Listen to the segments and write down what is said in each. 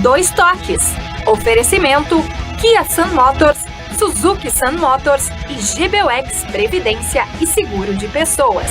Dois Toques. Oferecimento Kia Sun Motors, Suzuki Sun Motors e GBUX Previdência e Seguro de Pessoas.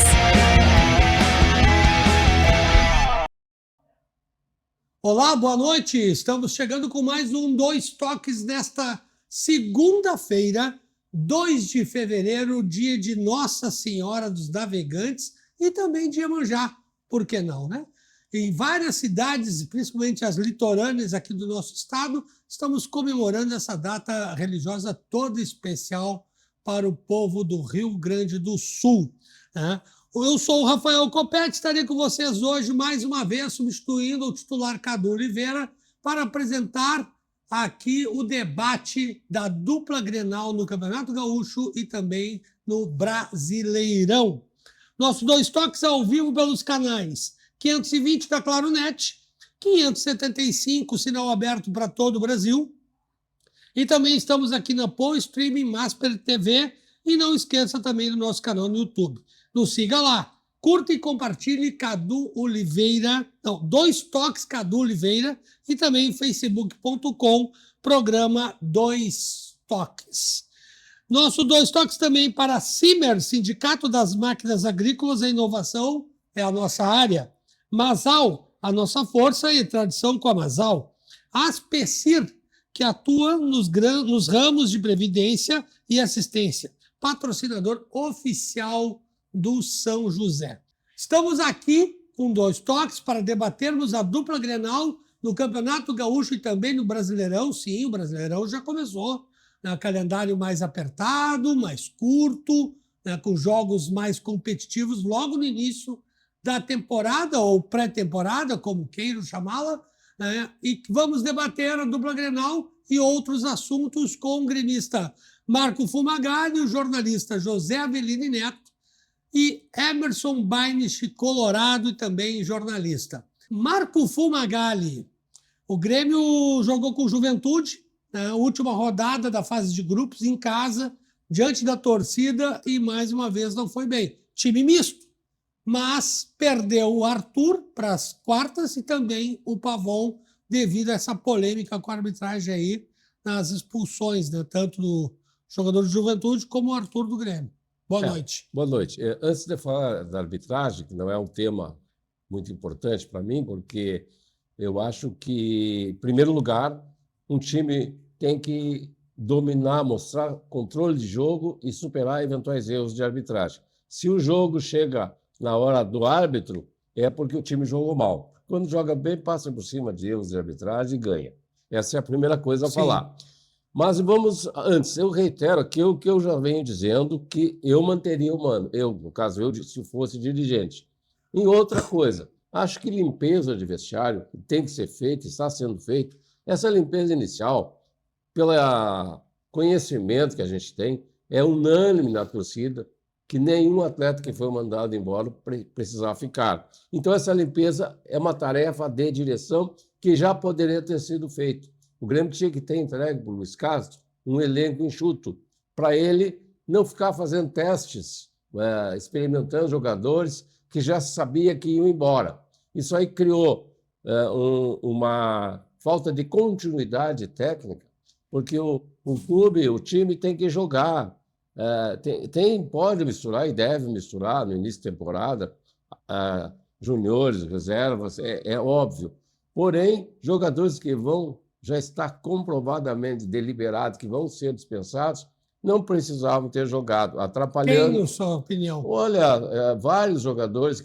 Olá, boa noite. Estamos chegando com mais um Dois Toques nesta segunda-feira, 2 de fevereiro, dia de Nossa Senhora dos Navegantes e também de Iemanjá. Por que não, né? Em várias cidades, principalmente as litorâneas aqui do nosso estado, estamos comemorando essa data religiosa toda especial para o povo do Rio Grande do Sul, né? Eu sou o Rafael Copete, estarei com vocês hoje mais uma vez, substituindo o titular Cadu Oliveira, para apresentar aqui o debate da dupla Grenal no Campeonato Gaúcho e também no Brasileirão. Nossos Dois Toques ao vivo pelos canais 520 da Claronet, 575, sinal aberto para todo o Brasil. E também estamos aqui na Pô Streaming, Masper TV. E não esqueça também do nosso canal no YouTube. Nos siga lá. Curta e compartilhe Cadu Oliveira. Não, Dois Toques Cadu Oliveira. E também facebook.com, programa Dois Toques. Nosso Dois Toques também para a Simer, Sindicato das Máquinas Agrícolas e Inovação, é a nossa área. Masal, a nossa força e tradição com a Masal. Aspecir, que atua nos ramos de previdência e assistência. Patrocinador oficial do São José. Estamos aqui com Dois Toques para debatermos a dupla Grenal no Campeonato Gaúcho e também no Brasileirão. Sim, o Brasileirão já começou, né? Calendário mais apertado, mais curto, né? Com jogos mais competitivos logo no início da temporada ou pré-temporada, como queiram chamá-la, né? E vamos debater a dupla Grenal e outros assuntos com o gremista Marco Fumagalli, o jornalista José Avelino Neto e Emerson Bainisch, colorado e também jornalista. Marco Fumagalli, o Grêmio jogou com Juventude, né? Última rodada da fase de grupos em casa, diante da torcida e mais uma vez não foi bem. Time misto, mas perdeu o Arthur para as quartas e também o Pavon devido a essa polêmica com a arbitragem aí nas expulsões, né? Tanto do jogador de Juventude como o Arthur do Grêmio. Boa noite. Boa noite. Antes de falar da arbitragem, que não é um tema muito importante para mim, porque eu acho que, em primeiro lugar, um time tem que dominar, mostrar controle de jogo e superar eventuais erros de arbitragem. Se o jogo chega na hora do árbitro, é porque o time jogou mal. Quando joga bem, passa por cima de erros de arbitragem e ganha. Essa é a primeira coisa a falar. Mas vamos, antes, eu reitero aqui o que eu já venho dizendo, que eu manteria o mano. Eu, no caso, se fosse dirigente. E outra coisa, acho que limpeza de vestiário tem que ser feita, está sendo feita. Essa limpeza inicial, pelo conhecimento que a gente tem, é unânime na torcida, que nenhum atleta que foi mandado embora precisava ficar. Então, essa limpeza é uma tarefa de direção que já poderia ter sido feita. O Grêmio tinha que ter entregue para o Luiz Castro um elenco enxuto, para ele não ficar fazendo testes, experimentando jogadores que já sabia que iam embora. Isso aí criou uma falta de continuidade técnica, porque o clube, o time tem que jogar. Pode misturar e deve misturar no início da temporada, juniores, reservas, é óbvio. Porém, jogadores que já está comprovadamente deliberado que vão ser dispensados, não precisavam ter jogado, atrapalhando. Quem, na sua opinião? Olha, vários jogadores,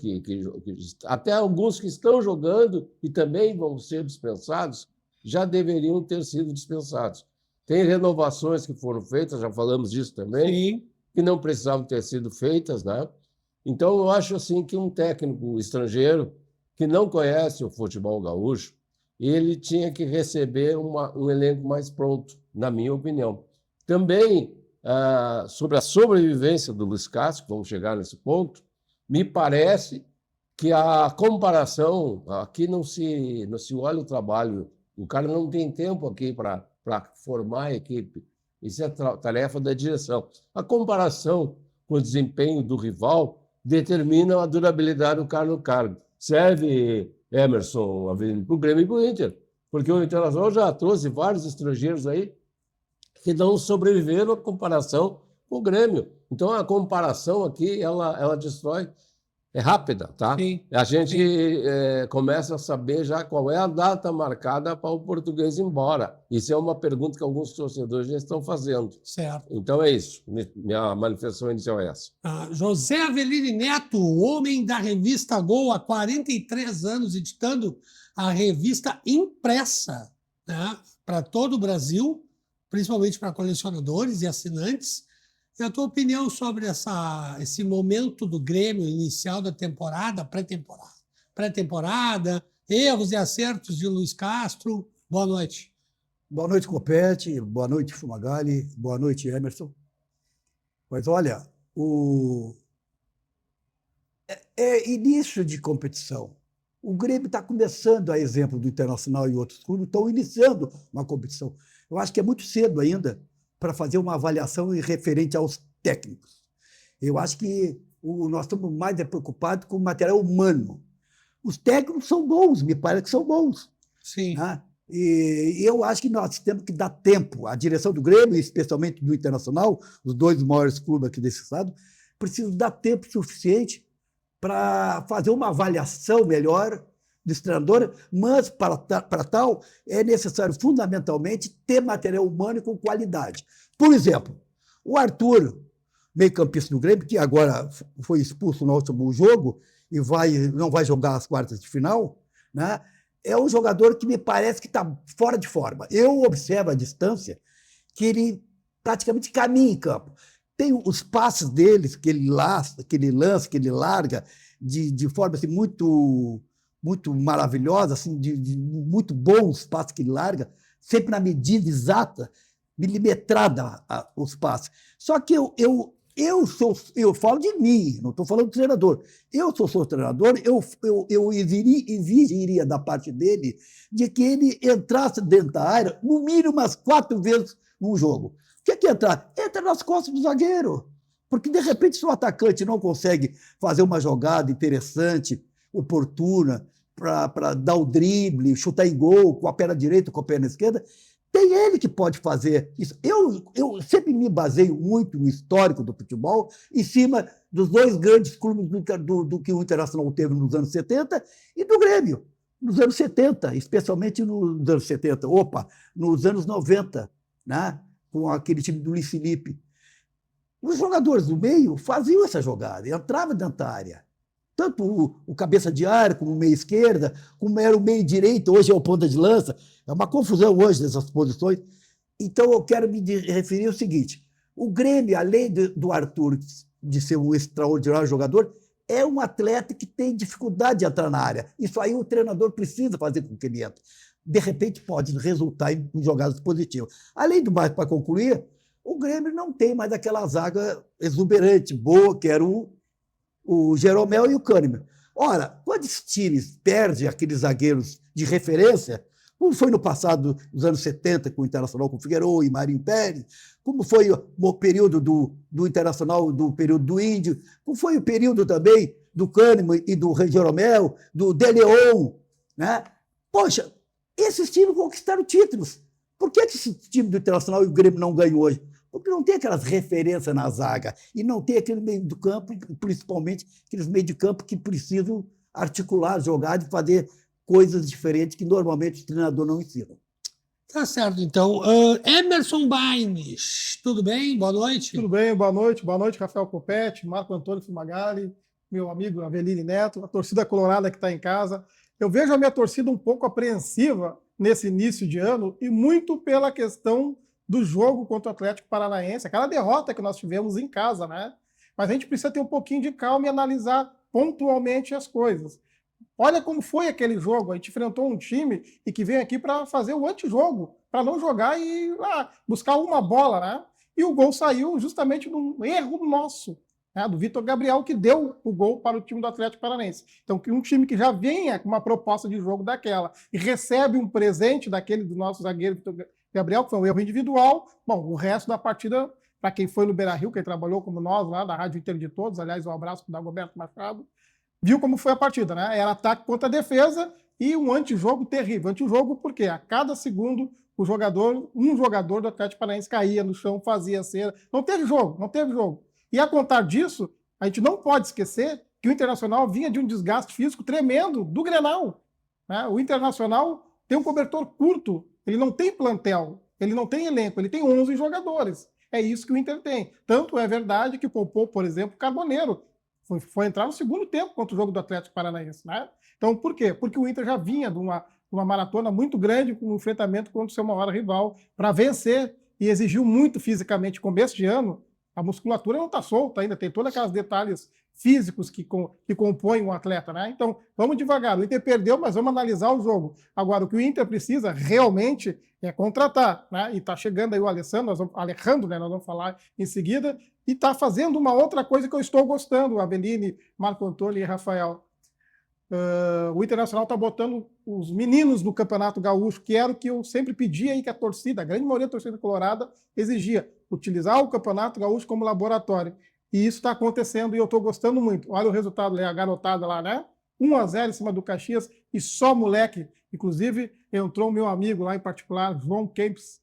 até alguns que estão jogando e também vão ser dispensados, já deveriam ter sido dispensados. Tem renovações que foram feitas, já falamos disso também, Sim. que não precisavam ter sido feitas, né? Então, eu acho assim que um técnico estrangeiro que não conhece o futebol gaúcho, ele tinha que receber um elenco mais pronto, na minha opinião. Também, sobre a sobrevivência do Luiz Castro, vamos chegar nesse ponto, me parece que a comparação, aqui não se olha o trabalho, o cara não tem tempo aqui para formar a equipe, isso é tarefa da direção. A comparação com o desempenho do rival determina a durabilidade do cara no cargo. Serve Emerson Avelino para o Grêmio e para o Inter. Porque o Internacional já trouxe vários estrangeiros aí que não sobreviveram à comparação com o Grêmio. Então, a comparação aqui, ela destrói, é rápida, tá? Sim, a gente começa a saber já qual é a data marcada para o português ir embora. Isso é uma pergunta que alguns torcedores já estão fazendo. certo. Então, é isso. Minha manifestação inicial é essa. José Avelini Neto, homem da revista Gol, há 43 anos, editando a revista impressa, né, para todo o Brasil, principalmente para colecionadores e assinantes. E a tua opinião sobre esse momento do Grêmio inicial da temporada, pré-temporada, erros e acertos de Luiz Castro? Boa noite. Boa noite, Copete. Boa noite, Fumagalli. Boa noite, Emerson. Mas olha, é início de competição. O Grêmio está começando, a exemplo do Internacional e outros clubes, estão iniciando uma competição. Eu acho que é muito cedo ainda para fazer uma avaliação referente aos técnicos. Eu acho que nós estamos mais preocupados com o material humano. Os técnicos são bons, me parece que são bons. Sim. Né? E eu acho que nós temos que dar tempo. A direção do Grêmio, especialmente do Internacional, os dois maiores clubes aqui desse estado, precisam dar tempo suficiente para fazer uma avaliação melhor dos treinadores, mas para tal é necessário fundamentalmente ter material humano com qualidade. Por exemplo, o Arthur, meio-campista do Grêmio, que agora foi expulso no último jogo e não vai jogar as quartas de final, né? É um jogador que me parece que está fora de forma. Eu observo à distância que ele praticamente caminha em campo. Tem os passes dele, que ele lança, que ele larga de forma assim, muito maravilhosa, assim, de muito bons passes que ele larga, sempre na medida exata, milimetrada os passes. Só que eu falo de mim, não estou falando do treinador. Eu sou treinador, eu exigiria da parte dele de que ele entrasse dentro da área, no mínimo umas 4 vezes num jogo. O que é entrar? Entra nas costas do zagueiro. Porque, de repente, se o atacante não consegue fazer uma jogada interessante, oportuna, para dar o drible, chutar em gol com a perna direita, com a perna esquerda, tem ele que pode fazer isso. Eu sempre me baseio muito no histórico do futebol, em cima dos dois grandes clubes do que o Internacional teve nos anos 70 e do Grêmio, nos anos 70, especialmente nos anos 70, nos anos 90, né? Com aquele time do Luiz Felipe. Os jogadores do meio faziam essa jogada, entravam dentro da área. Tanto o cabeça de área, como o meia esquerda, como era o meio direito, hoje é o ponta de lança. É uma confusão hoje dessas posições. Então, eu quero me referir ao seguinte: o Grêmio, além do Arthur de ser um extraordinário jogador, é um atleta que tem dificuldade de entrar na área. Isso aí o treinador precisa fazer com que ele entre. De repente, pode resultar em jogadas positivas. Além do mais, para concluir, o Grêmio não tem mais aquela zaga exuberante, boa, que era o Jeromel e o Kahneman. Ora, quando esses times perdem aqueles zagueiros de referência, como foi no passado, nos anos 70, com o Internacional, com o Figueiredo e Marinho Pérez, como foi o período do Internacional, do período do Índio, como foi o período também do Kahneman e do Jeromel, do De Leon, né? Poxa, esses times conquistaram títulos. Por que esse time do Internacional e o Grêmio não ganham hoje? Porque não tem aquelas referências na zaga e não tem aquele meio do campo, principalmente aqueles meio de campo que precisam articular, jogar e fazer coisas diferentes que normalmente o treinador não ensina. Tá certo, então. Emerson Baines, tudo bem? Boa noite. Tudo bem, boa noite. Boa noite, Rafael Copete, Marco Antônio Fumagalli, meu amigo Avelini Neto, a torcida colorada que está em casa. Eu vejo a minha torcida um pouco apreensiva nesse início de ano e muito pela questão do jogo contra o Atlético Paranaense, aquela derrota que nós tivemos em casa, né? Mas a gente precisa ter um pouquinho de calma e analisar pontualmente as coisas. Olha como foi aquele jogo, a gente enfrentou um time e que veio aqui para fazer o antijogo, para não jogar e buscar uma bola, né? E o gol saiu justamente num erro nosso, né? Do Vitor Gabriel, que deu o gol para o time do Atlético Paranaense. Então, um time que já venha com uma proposta de jogo daquela e recebe um presente daquele do nosso zagueiro Vitor Gabriel, que foi um erro individual. Bom, o resto da partida, para quem foi no Beira-Rio, quem trabalhou como nós lá, da Rádio Inter de Todos, aliás, um abraço para o Dagoberto Machado, viu como foi a partida, né? Era ataque contra defesa, e um antijogo terrível. Antijogo porque a cada segundo um jogador do Atlético Paranaense caía no chão, fazia cera. Não teve jogo, não teve jogo. E a contar disso, a gente não pode esquecer que o Internacional vinha de um desgaste físico tremendo do Grenal, né? O Internacional tem um cobertor curto, ele não tem plantel, ele não tem elenco, ele tem 11 jogadores. É isso que o Inter tem. Tanto é verdade que poupou, por exemplo, o Carboneiro. Foi entrar no segundo tempo contra o jogo do Atlético Paranaense, né? Então, por quê? Porque o Inter já vinha de uma maratona muito grande com o enfrentamento contra o seu maior rival para vencer e exigiu muito fisicamente. Começo de ano, a musculatura não está solta ainda, tem todos aqueles detalhes físicos que compõem um atleta, né? Então, vamos devagar. O Inter perdeu, mas vamos analisar o jogo. Agora, o que o Inter precisa realmente é contratar, né? E está chegando aí o Alejandro, né? Nós vamos falar em seguida, e está fazendo uma outra coisa que eu estou gostando, Aveline, Marco Antônio e Rafael. O Internacional está botando os meninos do Campeonato Gaúcho, que era o que eu sempre pedia aí, que a torcida, a grande maioria da torcida colorada, exigia, utilizar o Campeonato Gaúcho como laboratório. E isso está acontecendo e eu estou gostando muito. Olha o resultado, a garotada lá, né? 1-0 em cima do Caxias e só moleque. Inclusive, entrou o meu amigo lá em particular, João Kempis.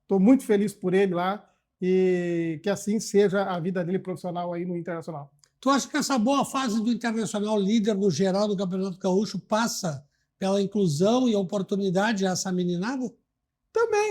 Estou muito feliz por ele lá e que assim seja a vida dele profissional aí no Internacional. Tu acha que essa boa fase do Internacional, líder no geral do Campeonato Gaúcho, passa pela inclusão e oportunidade a essa meninada?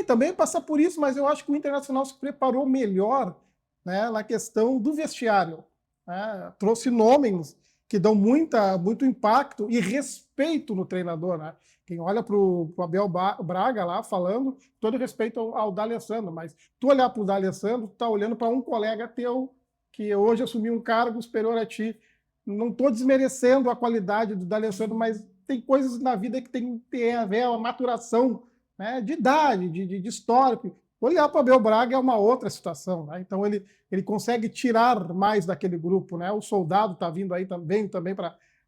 Também passa por isso, mas eu acho que o Internacional se preparou melhor, né, na questão do vestiário, né? Trouxe nomes que dão muito impacto e respeito no treinador, né? Quem olha para o Abel Braga lá falando, todo respeito ao D'Alessandro, mas tu olhar para o D'Alessandro, tu tá olhando para um colega teu que hoje assumiu um cargo superior a ti. Não estou desmerecendo a qualidade do D'Alessandro, mas tem coisas na vida que tem a ver a maturação, né, de idade, de histórico. Olhar para o Abel Braga é uma outra situação, né? Então ele consegue tirar mais daquele grupo, né? O Soldado está vindo aí também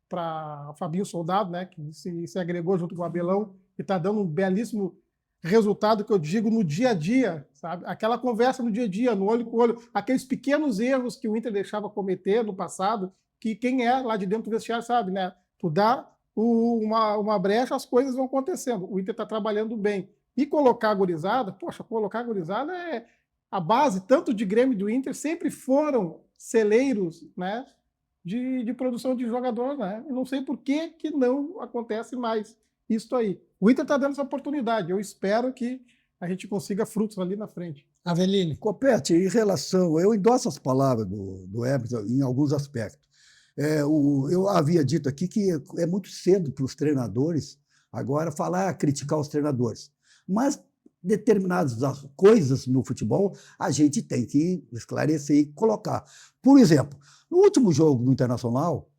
para Fabinho Soldado, né? Que se agregou junto com o Abelão e está dando um belíssimo resultado, que eu digo, no dia a dia, sabe? Aquela conversa no dia a dia, no olho com olho, aqueles pequenos erros que o Inter deixava cometer no passado, que quem é lá de dentro do vestiário sabe, né? Tu dá uma brecha, as coisas vão acontecendo. O Inter está trabalhando bem. E colocar a gurizada, colocar a gurizada é a base, tanto de Grêmio e do Inter, sempre foram celeiros, né, de produção de jogador, né? Eu não sei por que não acontece mais isso aí. O Inter está dando essa oportunidade. Eu espero que a gente consiga frutos ali na frente. Aveline. Copete, em relação... Eu endosso as palavras do Emerson em alguns aspectos. Eu havia dito aqui que é muito cedo para os treinadores agora criticar os treinadores. Mas determinadas coisas no futebol a gente tem que esclarecer e colocar. Por exemplo, no último jogo do Internacional,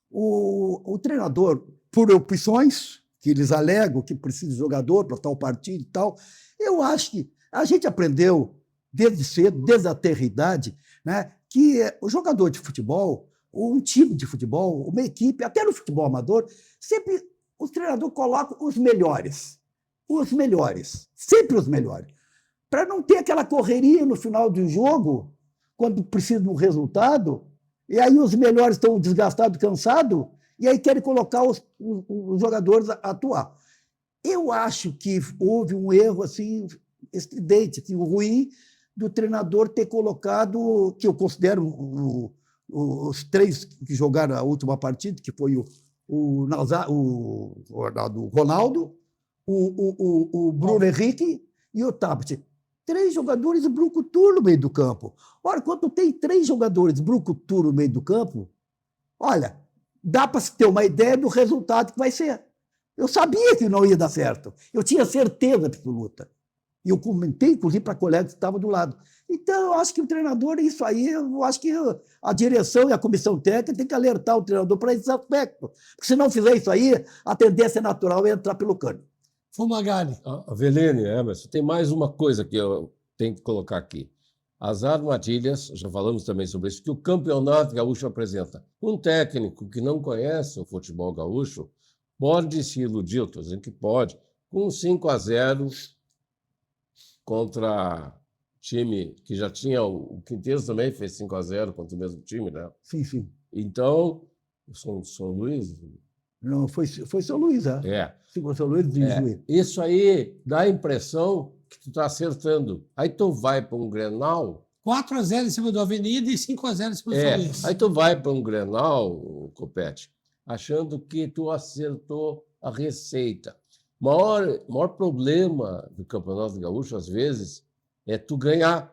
o treinador, por opções que eles alegam que precisa de jogador para tal partido e tal, eu acho que a gente aprendeu desde cedo, desde a tenridade, né, que o jogador de futebol, um time de futebol, uma equipe, até no futebol amador, sempre o treinador coloca os melhores. Os melhores, sempre os melhores. Para não ter aquela correria no final do jogo, quando precisa de um resultado, e aí os melhores estão desgastados, cansados, e aí querem colocar os jogadores a atuar. Eu acho que houve um erro assim, estridente, assim, ruim, do treinador ter colocado, que eu considero os três que jogaram a última partida, que foi o Ronaldo, o Bruno Henrique e o Tabet. 3 jogadores brucutu no meio do campo. Ora, quando tem 3 jogadores brucutu no meio do campo, olha, dá para se ter uma ideia do resultado que vai ser. Eu sabia que não ia dar certo. Eu tinha certeza absoluta. E eu comentei, inclusive, para colegas que estavam do lado. Então, eu acho que o treinador, isso aí, eu acho que a direção e a comissão técnica tem que alertar o treinador para esse aspecto. Porque se não fizer isso aí, a tendência natural é entrar pelo cano. Fumagalli. Aveline, Emerson, tem mais uma coisa que eu tenho que colocar aqui. As armadilhas, já falamos também sobre isso, que o Campeonato Gaúcho apresenta. Um técnico que não conhece o futebol gaúcho pode se iludir, eu estou dizendo que pode, com 5-0 contra time que já tinha... O Quinteiros também fez 5-0 contra o mesmo time, né? Sim, sim. Então, São Luís, Não, foi São Luís, né? É. São Luís de Juiz. Isso aí dá a impressão que tu está acertando. Aí tu vai para um Grenal... 4-0 em cima do Avenida e 5-0 em cima do São Luís. Aí tu vai para um Grenal, Copete, achando que tu acertou a receita. O maior problema do Campeonato Gaúcho, às vezes, é tu ganhar.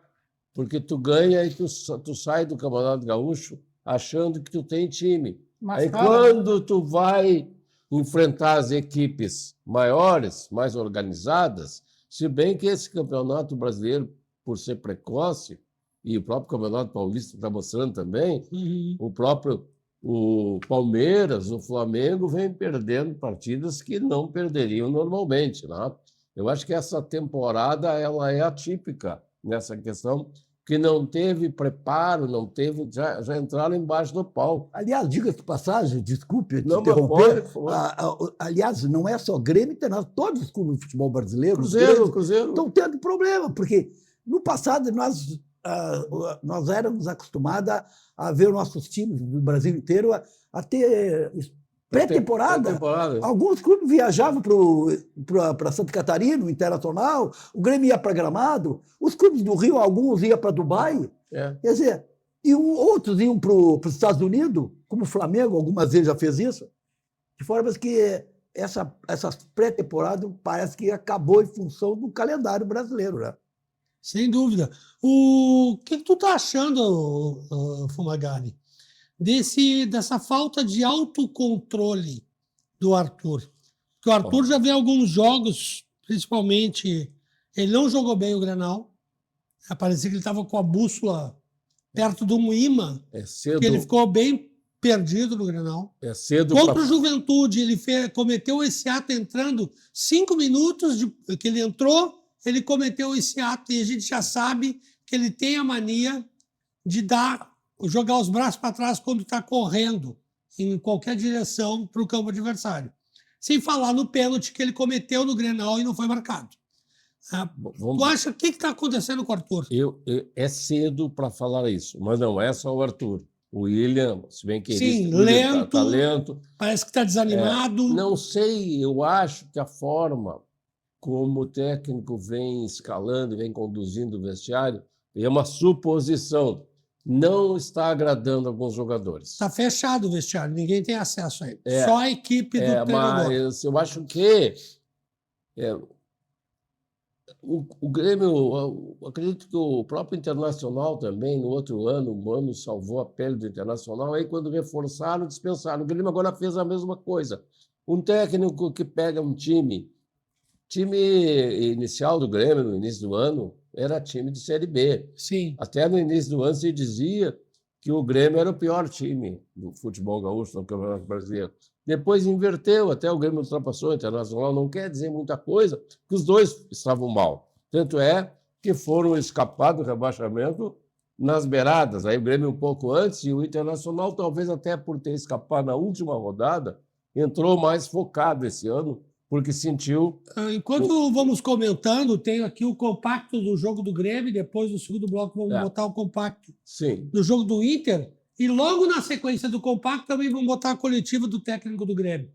Porque tu ganha e tu sai do Campeonato Gaúcho achando que tu tem time. Mas, Aí cara, quando tu vai enfrentar as equipes maiores, mais organizadas, se bem que esse Campeonato Brasileiro, por ser precoce, e o próprio Campeonato Paulista está mostrando também, o Palmeiras, o Flamengo, vem perdendo partidas que não perderiam normalmente, né? Eu acho que essa temporada ela é atípica nessa questão, que não teve preparo, não teve, já entraram embaixo do pau. Aliás, diga-se de passagem, desculpe te Não, mas interromper. pode. Aliás, não é só Grêmio Internacional, todos os clubes de futebol brasileiro Cruzeiro. estão tendo problema, porque no passado nós éramos acostumados a ver nossos times do Brasil inteiro a ter pré-temporada. Alguns clubes viajavam para Santa Catarina, o Internacional, o Grêmio ia para Gramado, os clubes do Rio, alguns iam para Dubai. Quer dizer, e outros iam para os Estados Unidos, como o Flamengo, algumas vezes já fez isso, de forma que essa pré-temporada parece que acabou em função do calendário brasileiro, né? Sem dúvida. O que tu está achando, Fumagalli, dessa falta de autocontrole do Arthur? Porque o Arthur já vê alguns jogos, principalmente, ele não jogou bem o Grenal. Parecia que ele estava com a bússola perto de um imã, que ele ficou bem perdido no Grenal. Contra o Juventude, ele cometeu esse ato entrando 5 minutos que ele entrou, ele cometeu esse ato e a gente já sabe que ele tem a mania de jogar os braços para trás quando está correndo em qualquer direção para o campo adversário. Sem falar no pênalti que ele cometeu no Grenal e não foi marcado. Tu acha o que está acontecendo com o Arthur? É cedo para falar isso, mas não é só o Arthur. O William, se bem que sim, ele tá lento, parece que está desanimado. Não sei, eu acho que a forma como o técnico vem escalando, vem conduzindo o vestiário, é uma suposição. Não está agradando alguns jogadores. Está fechado o vestiário, ninguém tem acesso a ele. Só a equipe do treinador. Mas eu acho que o Grêmio, acredito que o próprio Internacional também, no outro ano, o Mano salvou a pele do Internacional, aí quando reforçaram, dispensaram. O Grêmio agora fez a mesma coisa. Um técnico que pega um time inicial do Grêmio, no início do ano, era time de Série B. Sim. Até no início do ano se dizia que o Grêmio era o pior time do futebol gaúcho no Campeonato Brasileiro. Depois inverteu, até o Grêmio ultrapassou o Internacional. Não quer dizer muita coisa, porque os dois estavam mal. Tanto é que foram escapar do rebaixamento nas beiradas. Aí o Grêmio um pouco antes e o Internacional, talvez até por ter escapado na última rodada, entrou mais focado esse ano, porque sentiu... Enquanto vamos comentando, tenho aqui o compacto do jogo do Grêmio, depois do segundo bloco vamos botar o compacto do jogo do Inter, e logo na sequência do compacto também vamos botar a coletiva do técnico do Grêmio.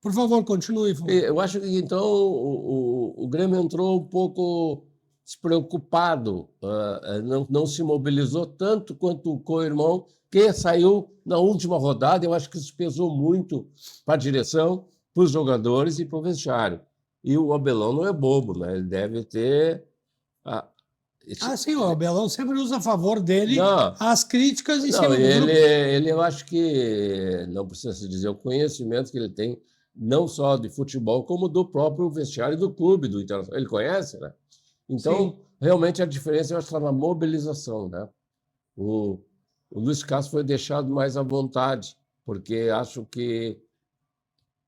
Por favor, continue. Eu acho que, então, o Grêmio entrou um pouco despreocupado, não se mobilizou tanto quanto o co-irmão, que saiu na última rodada. Eu acho que isso pesou muito para a direção, para os jogadores e para o vestiário. E o Abelão não é bobo, né? Ele deve ter... sim, o Abelão sempre usa a favor dele as críticas em cima do grupo. Eu acho que não precisa se dizer o conhecimento que ele tem, não só de futebol, como do próprio vestiário do clube, do Internacional. Ele conhece, né? Então, realmente, a diferença eu acho que está na mobilização, né? O Luiz Castro foi deixado mais à vontade, porque acho que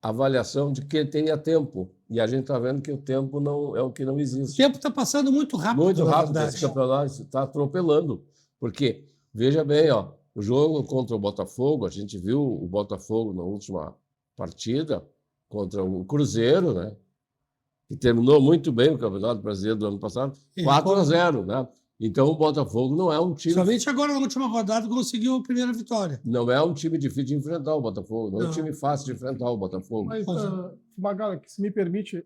a avaliação de que ele teria tempo. E a gente está vendo que o tempo não é o que não existe. O tempo está passando muito rápido. Muito rápido, esse campeonato está atropelando. Porque, veja bem, o jogo contra o Botafogo, a gente viu o Botafogo na última partida contra o Cruzeiro, né? Que terminou muito bem o Campeonato Brasileiro do ano passado, 4-0, né? Então o Botafogo não é um time. Somente agora, na última rodada, conseguiu a primeira vitória. Não é um time difícil de enfrentar o Botafogo. Não é um Não. time fácil de enfrentar o Botafogo. Mas, Pois é. Magali, se me permite,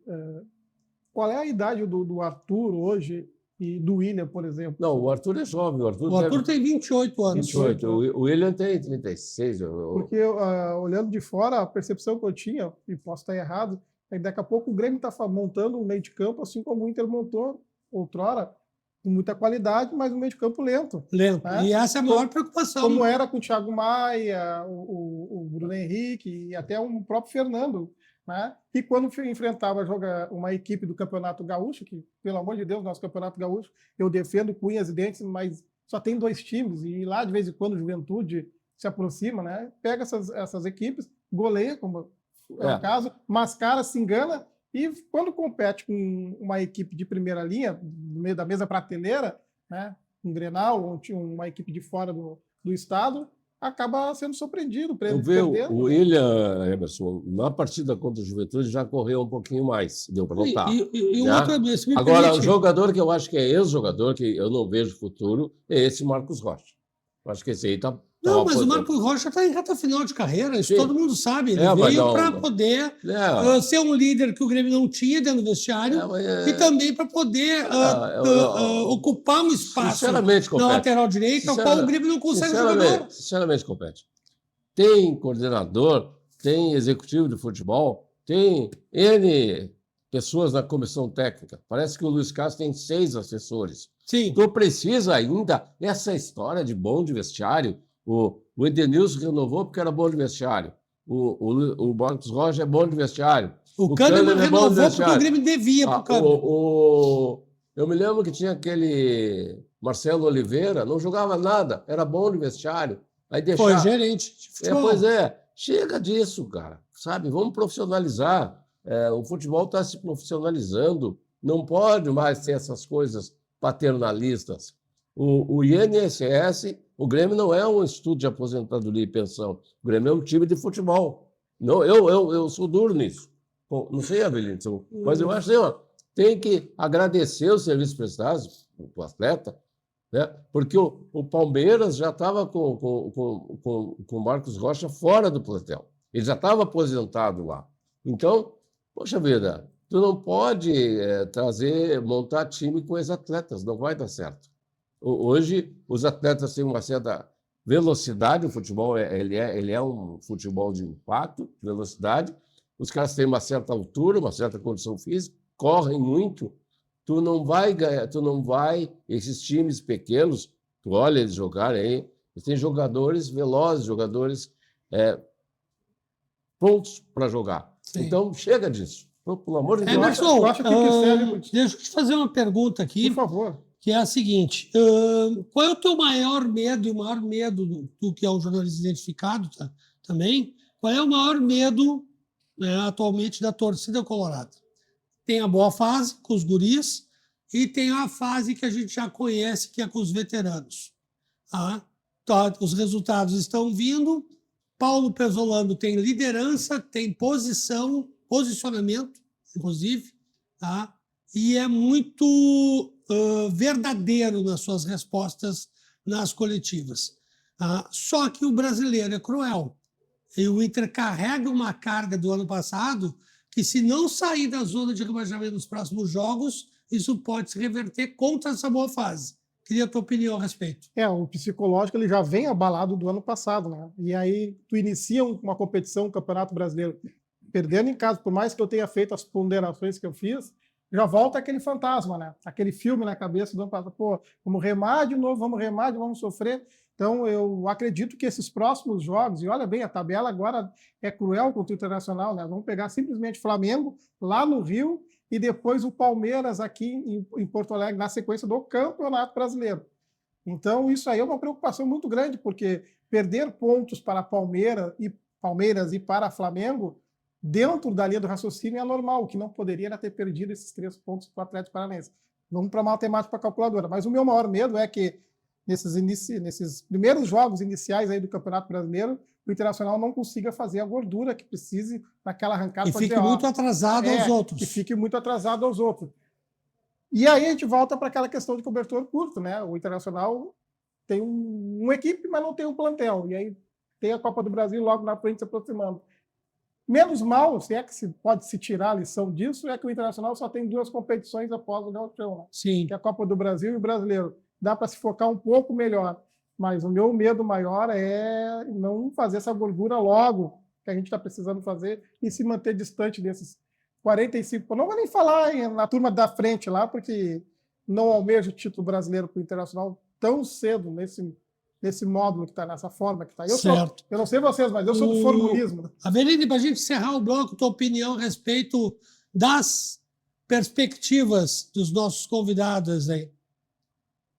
qual é a idade do Arthur hoje e do William, por exemplo? Não, o Arthur é jovem. O Arthur, O Arthur tem 28 anos. 28. O William tem 36. Porque, olhando de fora, a percepção que eu tinha, e posso estar errado, é que daqui a pouco o Grêmio está montando um meio de campo, assim como o Inter montou outrora, com muita qualidade, mas um meio de campo lento. Lento. É. E essa é a maior preocupação. Como era com o Thiago Maia, o Bruno Henrique e até o próprio Fernando. Né? E quando enfrentava uma equipe do Campeonato Gaúcho, que, pelo amor de Deus, nosso Campeonato Gaúcho, eu defendo com unhas e dentes, mas só tem 2 times, e lá, de vez em quando, o Juventude se aproxima, né? Pega essas equipes, goleia, como é o caso, mascara, se engana, e quando compete com uma equipe de primeira linha, no meio da mesma prateleira, né? Um Grenal, ou uma equipe de fora do estado, acaba sendo surpreendido. Eu vi o William, Emerson, na partida contra o Juventude já correu um pouquinho mais, deu para notar. E né? outra vez, se me Agora, permite... o jogador que eu acho que é ex-jogador, que eu não vejo futuro, é esse Marcos Rocha. Eu acho que esse aí está... Não, mas o Marcos Rocha está em reta final de carreira, isso Sim. todo mundo sabe. Ele mas veio não, para poder ser um líder que o Grêmio não tinha dentro do vestiário e também para poder ocupar um espaço sinceramente, na lateral direita, ao qual o Grêmio não consegue jogar. Sinceramente, compete. Tem coordenador, tem executivo de futebol, tem N pessoas na comissão técnica. Parece que o Luiz Castro tem 6 assessores. Sim. Então precisa ainda essa história de bom de vestiário. O Edenilson renovou porque era bom de vestiário. O Marcos Rocha é bom de vestiário. O Kahneman renovou porque o Grêmio devia para o Kahneman. Eu me lembro que tinha aquele Marcelo Oliveira, não jogava nada, era bom de vestiário. Aí Foi gerente de futebol. Pois é, chega disso, cara. Sabe? Vamos profissionalizar. O futebol está se profissionalizando. Não pode mais ter essas coisas paternalistas. O INSS, o Grêmio não é um instituto de aposentadoria e pensão. O Grêmio é um time de futebol. Não, eu sou duro nisso. Bom, não sei, Avelino, mas eu acho assim, tem que agradecer os serviços prestados para o atleta, né? Porque o Palmeiras já estava com o Marcos Rocha fora do plantel. Ele já estava aposentado lá. Então, poxa vida, tu não pode montar time com ex-atletas, não vai dar certo. Hoje, os atletas têm uma certa velocidade, o futebol ele é um futebol de impacto, de velocidade, os caras têm uma certa altura, uma certa condição física, correm muito, tu não vai ganhar, esses times pequenos, tu olha eles jogarem aí, eles têm jogadores velozes, jogadores prontos para jogar. Sim. Então, chega disso. Pelo amor de Deus. Emerson, deixa eu te fazer uma pergunta aqui. Por favor. Que é a seguinte, qual é o teu maior medo, e o maior medo do que é um jornalista identificado também, qual é o maior medo atualmente da torcida colorada? Tem a boa fase com os guris e tem a fase que a gente já conhece, que é com os veteranos. Os resultados estão vindo, Paulo Pezzolano tem liderança, tem posicionamento, inclusive, e é muito verdadeiro nas suas respostas nas coletivas. Só que o brasileiro é cruel. E o Inter carrega uma carga do ano passado que, se não sair da zona de rebaixamento nos próximos jogos, isso pode se reverter contra essa boa fase. Queria a tua opinião a respeito. O psicológico ele já vem abalado do ano passado, né? E aí tu inicia uma competição, um Campeonato Brasileiro, perdendo em casa, por mais que eu tenha feito as ponderações que eu fiz, já volta aquele fantasma, né? Aquele filme na cabeça do ano passado. Pô, vamos remar de novo, vamos sofrer. Então, eu acredito que esses próximos jogos, e olha bem, a tabela agora é cruel contra o Internacional, né? Vamos pegar simplesmente Flamengo lá no Rio e depois o Palmeiras aqui em Porto Alegre, na sequência do Campeonato Brasileiro. Então, isso aí é uma preocupação muito grande, porque perder pontos para Palmeiras e para Flamengo dentro da linha do raciocínio é normal. O que não poderia era ter perdido esses 3 pontos para o Atlético Paranaense. Vamos para a matemática calculadora. Mas o meu maior medo é que nesses primeiros jogos iniciais aí do Campeonato Brasileiro, o Internacional não consiga fazer a gordura que precise naquela arrancada. E fique muito atrasado aos outros. E fique muito atrasado aos outros. E aí a gente volta para aquela questão de cobertor curto, né? O Internacional tem uma equipe, mas não tem um plantel. E aí tem a Copa do Brasil logo na frente se aproximando. Menos mal, se é que pode se tirar a lição disso, é que o Internacional só tem 2 competições após o Gauchão, né? Sim. Que é a Copa do Brasil e o Brasileiro. Dá para se focar um pouco melhor. Mas o meu medo maior é não fazer essa gordura logo, que a gente está precisando fazer, e se manter distante desses 45. Não vou nem falar na turma da frente lá, porque não almejo o título brasileiro para o Internacional tão cedo nesse módulo que está, nessa forma que está. Eu não sei vocês, mas eu sou do formulismo. Avelino, para a gente encerrar o bloco, tua opinião a respeito das perspectivas dos nossos convidados aí.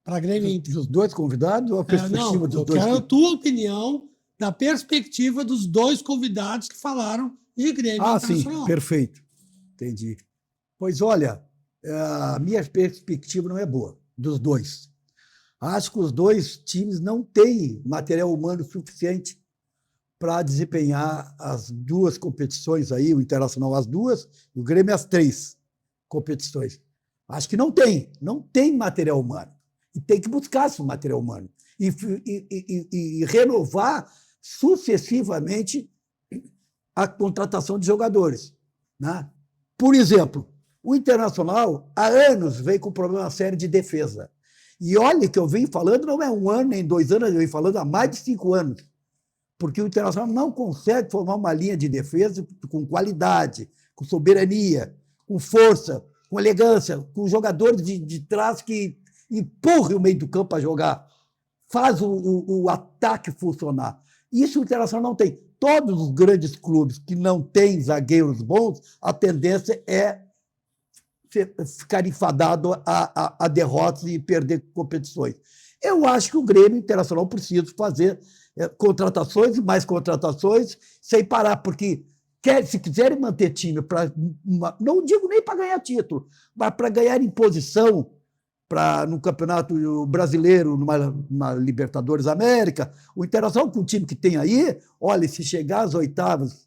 Para Grêmio. Dos 2 convidados ou a perspectiva dos 2? Eu quero a tua opinião da perspectiva dos 2 convidados que falaram de Grêmio Internacional. Sim, perfeito. Entendi. Pois olha, a minha perspectiva não é boa, dos 2. Acho que os 2 times não têm material humano suficiente para desempenhar as 2 competições aí, o Internacional as 2 e o Grêmio as 3 competições. Acho que não tem material humano. E tem que buscar esse material humano. E renovar sucessivamente a contratação de jogadores, né? Por exemplo, o Internacional há anos vem com problema sério de defesa. E olha que eu venho falando, não é 1 ano nem 2 anos, eu venho falando há mais de 5 anos. Porque o Internacional não consegue formar uma linha de defesa com qualidade, com soberania, com força, com elegância, com jogadores de trás que empurre o meio do campo a jogar, faz o ataque funcionar. Isso o Internacional não tem. Todos os grandes clubes que não têm zagueiros bons, a tendência é ficar enfadado a derrotas e perder competições. Eu acho que o Grêmio Internacional precisa fazer contratações e mais contratações sem parar, porque se quiserem manter time, não digo nem para ganhar título, mas para ganhar em posição no Campeonato Brasileiro, numa Libertadores América, o Internacional, com o time que tem aí, olha, se chegar às oitavas,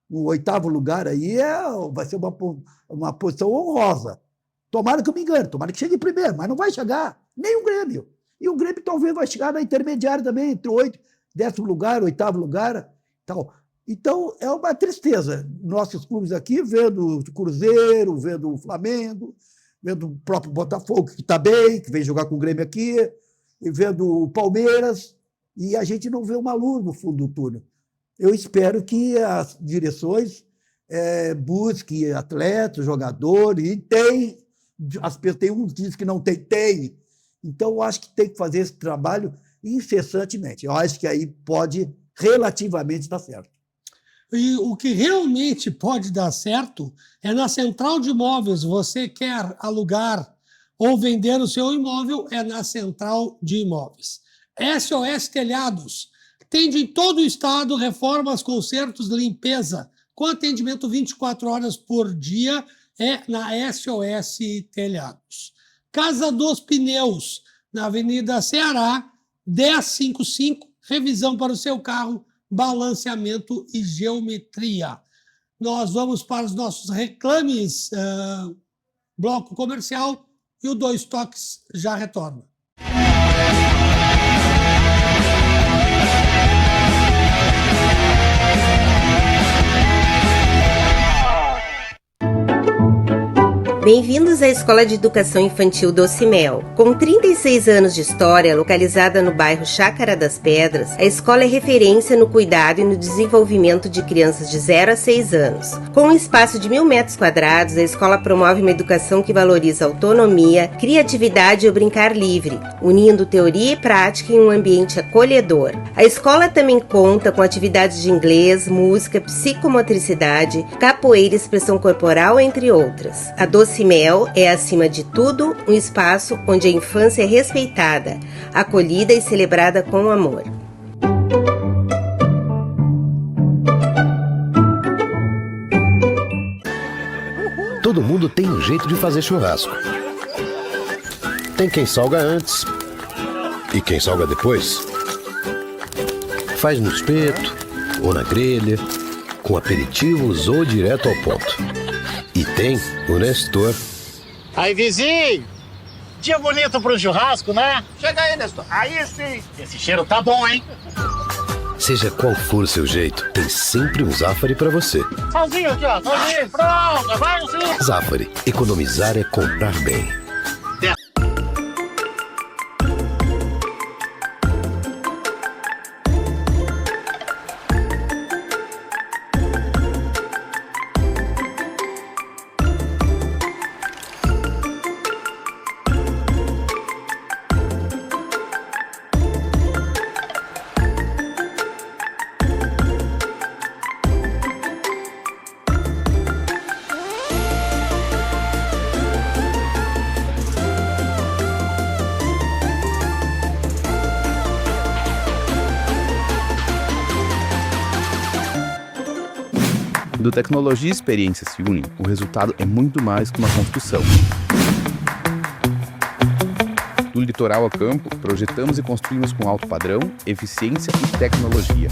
no 8º lugar aí, vai ser uma posição honrosa. Tomara que eu me engane, tomara que chegue em primeiro, mas não vai chegar, nem o Grêmio. E o Grêmio talvez vai chegar na intermediária também, entre 10º lugar, 8º lugar. Tal. Então, é uma tristeza. Nossos clubes aqui, vendo o Cruzeiro, vendo o Flamengo, vendo o próprio Botafogo, que está bem, que vem jogar com o Grêmio aqui, e vendo o Palmeiras, e a gente não vê uma luz no fundo do túnel. Eu espero que as direções busquem atletas, jogadores, e tem uns que dizem que não tem. Então, eu acho que tem que fazer esse trabalho incessantemente. Eu acho que aí pode relativamente dar certo. E o que realmente pode dar certo é na Central de Imóveis. Você quer alugar ou vender o seu imóvel, é na Central de Imóveis. SOS Telhados. Atende em todo o estado, reformas, consertos, limpeza, com atendimento 24 horas por dia, é na SOS Telhados. Casa dos Pneus, na Avenida Ceará, 1055, revisão para o seu carro, balanceamento e geometria. Nós vamos para os nossos reclames, bloco comercial, e o 2 Toques já retorna. Bem-vindos à Escola de Educação Infantil Docimel. Com 36 anos de história, localizada no bairro Chácara das Pedras, a escola é referência no cuidado e no desenvolvimento de crianças de 0 a 6 anos. Com um espaço de 1.000 metros quadrados, a escola promove uma educação que valoriza a autonomia, criatividade e o brincar livre, unindo teoria e prática em um ambiente acolhedor. A escola também conta com atividades de inglês, música, psicomotricidade, capoeira e expressão corporal, entre outras. A Docimel é, acima de tudo, um espaço onde a infância é respeitada, acolhida e celebrada com amor. Todo mundo tem um jeito de fazer churrasco. Tem quem salga antes e quem salga depois. Faz no espeto ou na grelha, com aperitivos ou direto ao ponto. E tem o Nestor. Aí, vizinho, Dia bonito pro churrasco, né? Chega aí, Nestor. Aí sim. Esse cheiro tá bom, hein? Seja qual for o seu jeito, tem sempre um Zafari para você. Sozinho aqui, ó. Sozinho. Pronto, vai sim. Zafari, economizar é comprar bem. Quando tecnologia e experiência se unem, o resultado é muito mais que uma construção. Do litoral ao campo, projetamos e construímos com alto padrão, eficiência e tecnologia.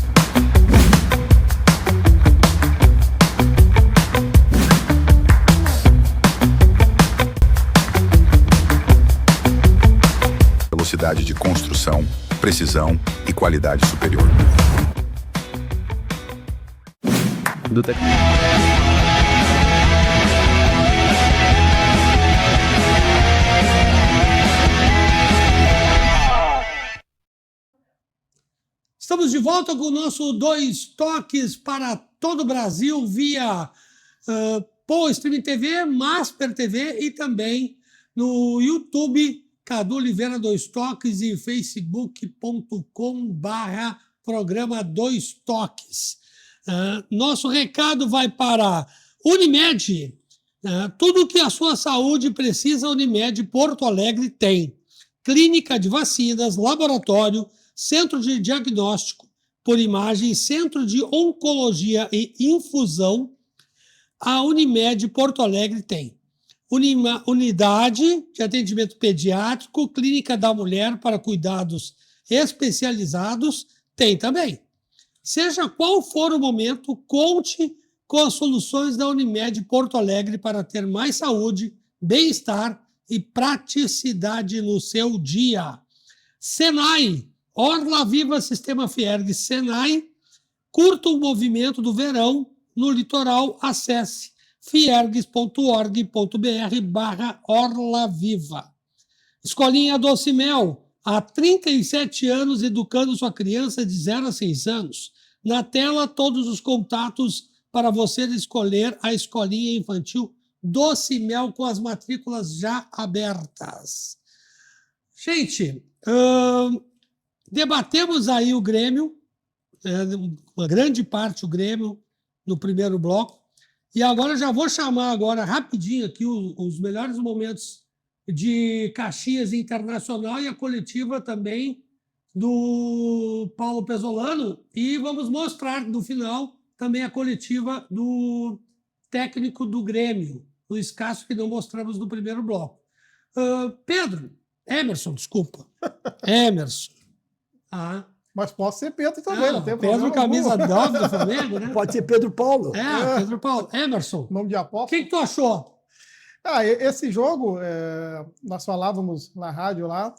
Velocidade de construção, precisão e qualidade superior. Estamos de volta com o nosso Dois Toques para todo o Brasil via Streaming TV, Masper TV e também no YouTube, Cadu Oliveira Dois Toques e facebook.com/programa Dois Toques. Nosso recado vai para Unimed. Tudo que a sua saúde precisa, a Unimed Porto Alegre tem. Clínica de vacinas, laboratório, centro de diagnóstico por imagem, centro de oncologia e infusão. A Unimed Porto Alegre tem. Unidade de atendimento pediátrico, clínica da mulher para cuidados especializados, tem também. Seja qual for o momento, conte com as soluções da Unimed Porto Alegre para ter mais saúde, bem-estar e praticidade no seu dia. Senai, Orla Viva Sistema Fiergues Senai, curta o movimento do verão no litoral, acesse fiergues.org.br/Orla Viva. Escolinha Doce Mel, há 37 anos educando sua criança de 0 a 6 anos. Na tela, todos os contatos para você escolher a escolinha infantil Doce Mel com as matrículas já abertas. Gente, debatemos aí o Grêmio, uma grande parte o Grêmio no primeiro bloco, e agora já vou chamar agora rapidinho aqui os melhores momentos de Caxias Internacional e a coletiva também do Paulo Pesolano, e vamos mostrar no final também a coletiva do técnico do Grêmio, Luiz Castro, que não mostramos no primeiro bloco. Emerson, desculpa. Emerson. Mas pode ser Pedro também, não tem problema. Pedro, camisa 9 do Flamengo, né? Pode ser Pedro Paulo. Pedro Paulo. Emerson. Nome de aposta. O que tu achou? Esse jogo, nós falávamos na rádio lá,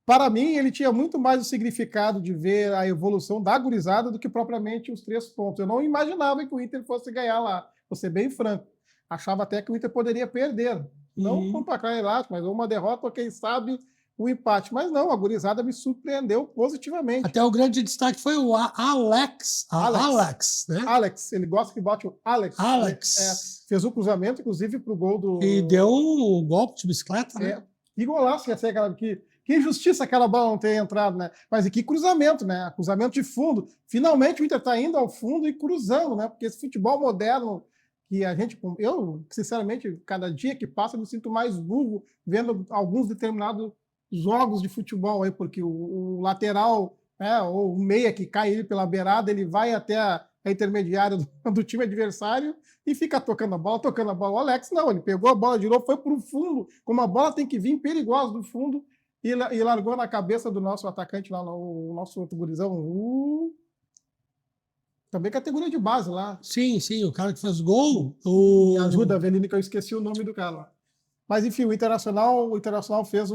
para mim ele tinha muito mais o significado de ver a evolução da gurizada do que propriamente os 3 pontos. Eu não imaginava que o Inter fosse ganhar lá, vou ser bem franco. Achava até que o Inter poderia perder. Não com placar elástico, mas uma derrota ou quem sabe o empate. Mas não, a gurizada me surpreendeu positivamente. Até o grande destaque foi o Alex. Alex, né? Alex, ele gosta que bote o Alex. Alex. Fez o cruzamento, inclusive, para o gol do... E deu um golpe de bicicleta, né? Que golaço ia ser aquela... Que injustiça aquela bola não ter entrado, né? Mas e que cruzamento, né? Cruzamento de fundo. Finalmente o Inter está indo ao fundo e cruzando, né? Porque esse futebol moderno que a gente... Eu, sinceramente, cada dia que passa, me sinto mais burro vendo alguns determinados jogos de futebol aí, porque o lateral, ou o meia que cai ele pela beirada, ele vai até a intermediária do time adversário e fica tocando a bola. O Alex não, ele pegou a bola de novo, foi para o fundo, como a bola tem que vir perigosa do fundo, e largou na cabeça do nosso atacante lá, o nosso outro gurizão, também categoria de base lá. Sim, o cara que fez gol. Me ajuda, Avelino, que eu esqueci o nome do cara lá. Mas, enfim, o Internacional fez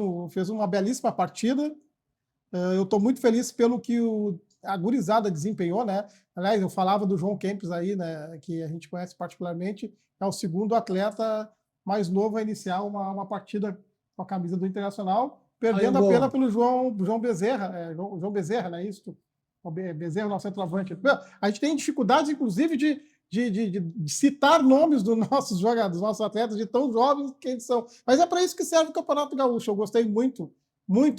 uma belíssima partida. Eu estou muito feliz pelo que a gurizada desempenhou, né? Aliás, eu falava do João Kempis aí, né? Que a gente conhece particularmente, é o segundo atleta mais novo a iniciar uma partida com a camisa do Internacional, perdendo apenas pelo João Bezerra. João Bezerra, não é isso? O Bezerra, nosso centroavante. A gente tem dificuldades, inclusive, de citar nomes dos nossos jogadores, dos nossos atletas, de tão jovens que eles são. Mas é para isso que serve o Campeonato Gaúcho. Eu gostei muito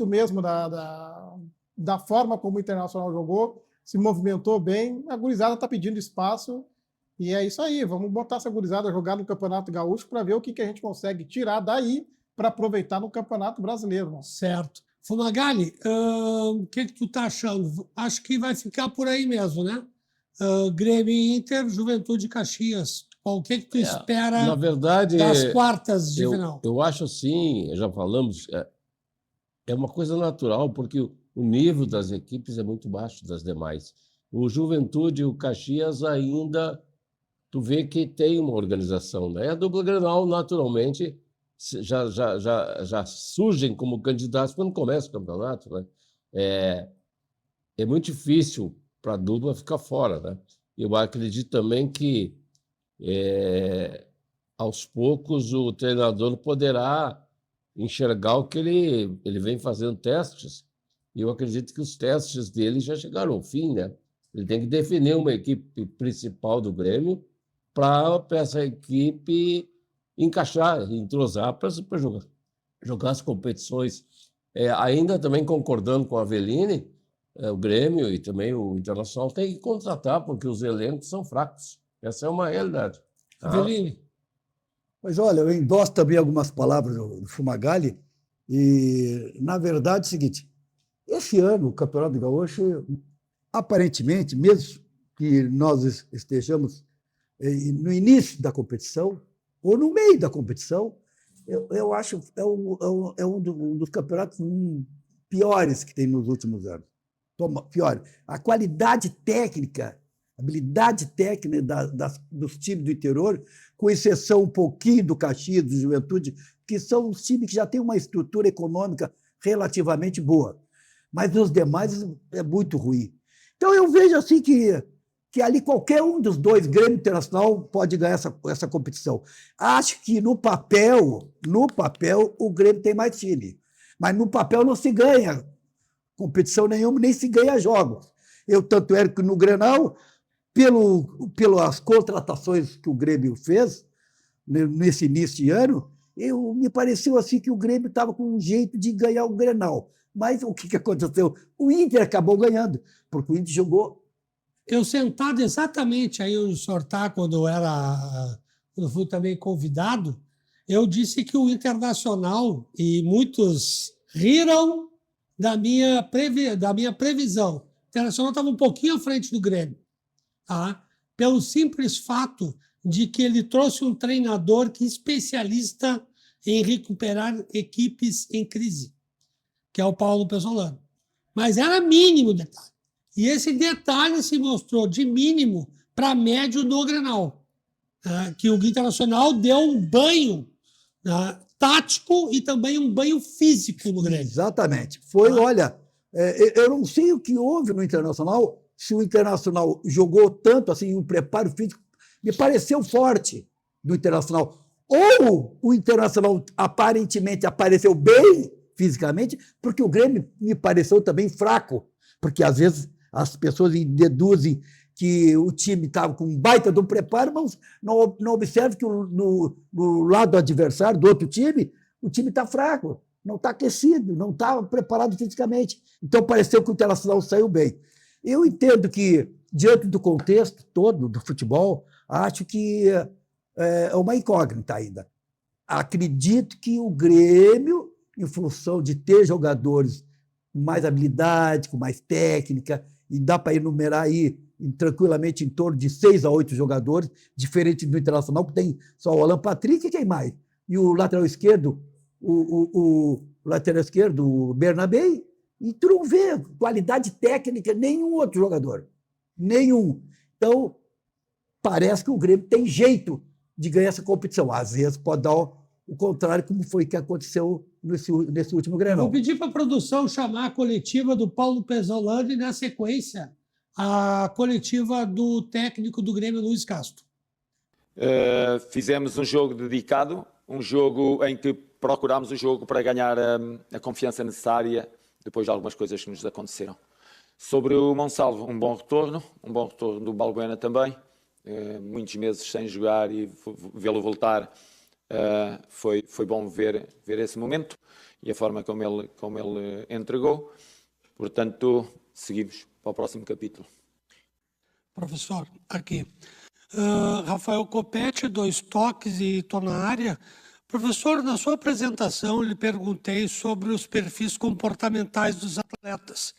mesmo da forma como o Internacional jogou, se movimentou bem. A gurizada está pedindo espaço e é isso aí. Vamos botar essa gurizada a jogar no Campeonato Gaúcho para ver o que a gente consegue tirar daí para aproveitar no Campeonato Brasileiro. Né? Certo. Fumagalli, o que tu tá achando? Acho que vai ficar por aí mesmo, né? Grêmio e Inter, Juventude e Caxias. O que tu espera, na verdade, das quartas de final? Eu acho assim, já falamos, é uma coisa natural, porque o nível das equipes é muito baixo das demais. O Juventude e o Caxias ainda, tu vê que tem uma organização, né? A dupla Grenal, naturalmente, já surgem como candidatos quando começa o campeonato, né? É muito difícil para a dupla ficar fora, né? Eu acredito também que, aos poucos, o treinador poderá enxergar o que ele vem fazendo testes, e eu acredito que os testes dele já chegaram ao fim, né? Ele tem que definir uma equipe principal do Grêmio para essa equipe encaixar, entrosar para jogar as competições. Ainda também concordando com a Aveline, o Grêmio e também o Internacional tem que contratar, porque os elencos são fracos. Essa é uma realidade. Aveline? Mas olha, eu endosso também algumas palavras do Fumagalli e, na verdade, é o seguinte, esse ano o Campeonato Gaúcho, aparentemente, mesmo que nós estejamos no início da competição ou no meio da competição, eu acho que é um dos campeonatos piores que tem nos últimos anos. Pior. A qualidade técnica, a habilidade técnica dos times do interior, com exceção um pouquinho do Caxias, do Juventude, que são os times que já têm uma estrutura econômica relativamente boa. Mas os demais é muito ruim. Então, eu vejo assim que ali qualquer um dos dois, Grêmio e Internacional, pode ganhar essa competição. Acho que no papel, o Grêmio tem mais time. Mas no papel não se ganha competição nenhuma, nem se ganha jogos. Tanto é que no Grenal, pelas contratações que o Grêmio fez nesse início de ano, me pareceu assim que o Grêmio estava com um jeito de ganhar o Grenal. Mas o que aconteceu? O Inter acabou ganhando, porque o Inter jogou. Eu sentado exatamente aí onde o senhor está, quando eu fui também convidado, eu disse que o Internacional, e muitos riram da minha previsão. O Internacional estava um pouquinho à frente do Grêmio, tá? Pelo simples fato de que ele trouxe um treinador que é especialista em recuperar equipes em crise, que é o Paulo Pesolano. Mas era mínimo detalhe. E esse detalhe se mostrou de mínimo para médio no Grenal, que o Internacional deu um banho tático e também um banho físico no Grêmio. Exatamente. Olha, eu não sei o que houve no Internacional, se o Internacional jogou tanto assim, um preparo físico, me pareceu forte do Internacional. Ou o Internacional aparentemente apareceu bem fisicamente, porque o Grêmio me pareceu também fraco, porque às vezes as pessoas deduzem que o time estava com um baita de um preparo, mas não observa que no lado adversário, do outro time, o time está fraco, não está aquecido, não está preparado fisicamente. Então, pareceu que o Internacional saiu bem. Eu entendo que, diante do contexto todo do futebol, acho que é uma incógnita ainda. Acredito que o Grêmio, em função de ter jogadores com mais habilidade, com mais técnica, e dá para enumerar aí tranquilamente em torno de 6 a 8 jogadores, diferente do Internacional, que tem só o Alan Patrick e quem mais? E o lateral esquerdo, o Bernabé, e tu não vê qualidade técnica nenhum outro jogador. Nenhum. Então, parece que o Grêmio tem jeito de ganhar essa competição. Às vezes pode dar o contrário, como foi que aconteceu nesse último Grenal. Vou pedir para a produção chamar a coletiva do Paulo Pezzolano e, na sequência, a coletiva do técnico do Grêmio, Luiz Castro. Fizemos um jogo dedicado, um jogo em que procurámos o jogo para ganhar a confiança necessária depois de algumas coisas que nos aconteceram. Sobre o Monsalvo, um bom retorno do Balbuena também. Muitos meses sem jogar e vê-lo voltar, foi bom ver esse momento e a forma como ele entregou. Portanto, seguimos para o próximo capítulo. Professor, aqui. Rafael Copete, 2 toques e estou na área. Professor, na sua apresentação, lhe perguntei sobre os perfis comportamentais dos atletas.